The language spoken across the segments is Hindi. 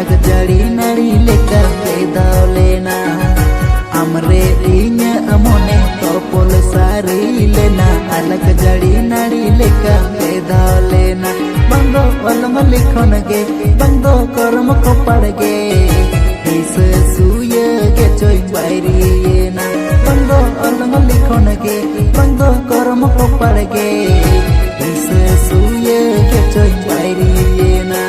अलग जड़ी नड़ी लेकर बेदाव लेना हमरे इन अमोने तोपोल सारी लेना अलग जड़ी नड़ी लेकर बेदाव लेना बंदो अलग लिखन गे बंदो कर्म को पड़ गे इस सूय के चोई बायरी ना बंदो अलग लिखन गे बंदो कर्म को पड़ गे इस सूय के चोई बायरी ना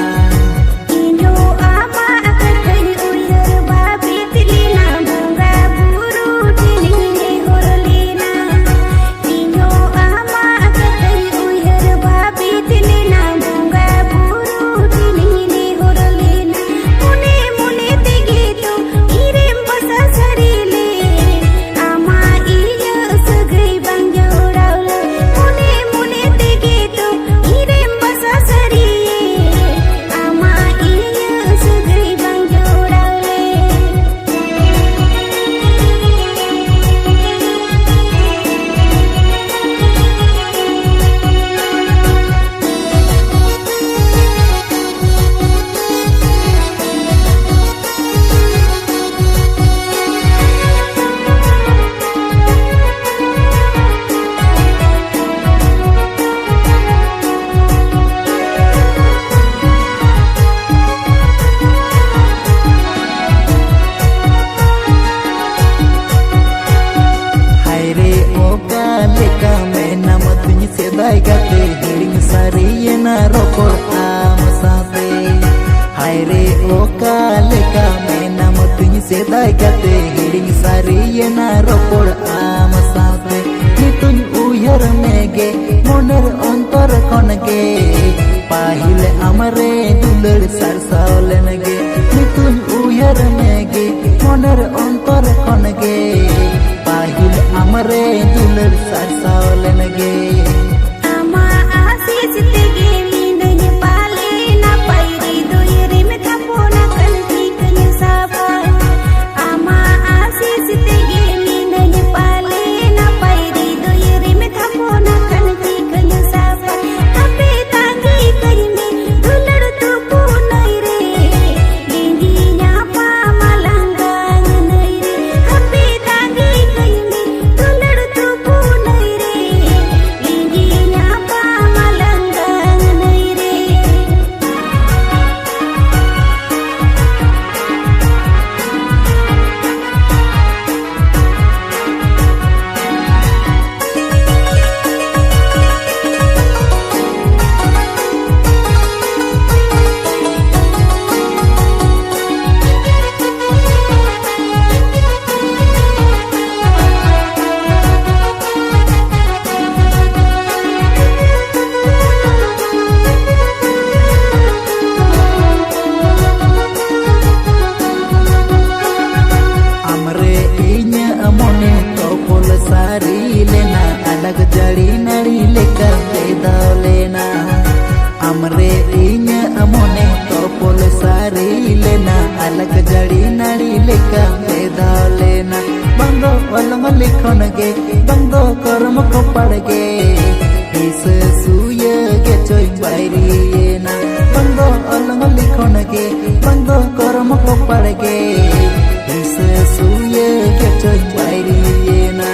गते हिड़िंग सारी ना रोपड़ आम साथे हाय रे ओका लेका में नाम तुझ से दाई गते हिड़िंग सारी ना रोपड़ आम साथे नितुन उयर में गे मोनर अंतर खन गे पाहिले हमरे दुलड़ सरसावलन गे नितुन उयर में गे मोनर अंतर खन गे पाहिले हमरे दुलड़ सरसावलन गे अलग जड़ी नड़ी लेकर बेदाव लेना हमरे इन अमोने तोपोल सारी लेना अलग जड़ी नड़ी लेकर बेदाव लेना बंदो अलग लिखन गे बंदो कर्म को पड़ गे इस सूय के चोई बायरी ना बंदो अलग लिखन गे बंदो कर्म को पड़ गे इस सूय के चोई बायरी ना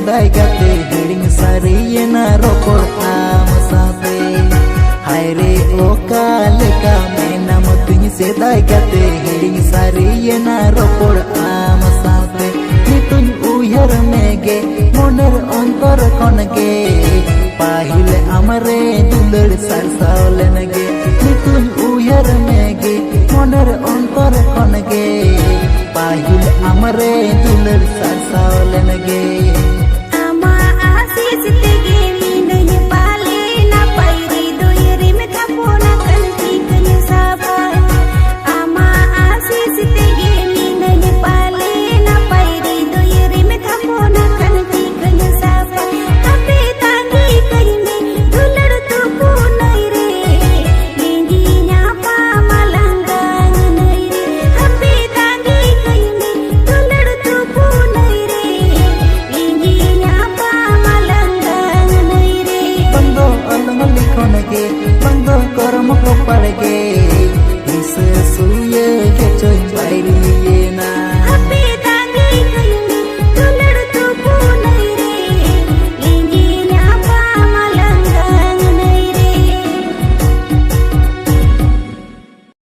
सेदाय गाते हिड़िंग सारियेना रोपड़ आम साथे हाय रे ओका लेका मेनाम तुझ सेदाय गाते हिड़िंग सारियेना रोपड़ आम साथे नितुñ उयहर मेगे मोनेर अंतर खनगे पाहिले आमरे दुलड़ सारसावलेनगे नितुñ उयहर मेगे मोनेर अंतर खनगे पाहिले आमरे दुलड़ सारसावलेनगे